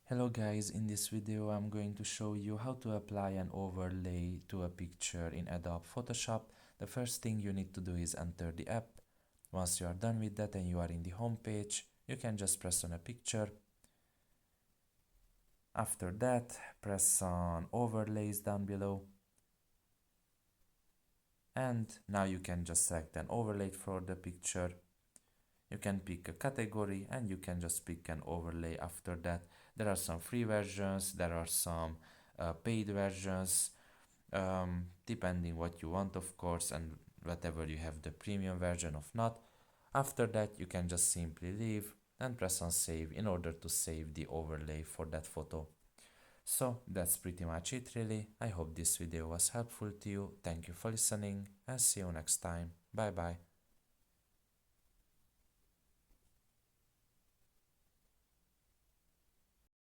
Hello guys, in this video I'm going to show you how to apply an overlay to a picture in Adobe Photoshop. The first thing you need to do is enter the app. Once you are done with that and you are in the home page, you can just press on a picture. After that, press on overlays down below. And now you can just select an overlay for the picture. You can pick a category and you can just pick an overlay after that. There are some free versions, there are some paid versions, depending what you want of course, and whatever you have the premium version of not. After that you can just simply leave and press on save in order to save the overlay for that photo. So that's pretty much it really. I hope this video was helpful to you. Thank you for listening and see you next time. Bye bye.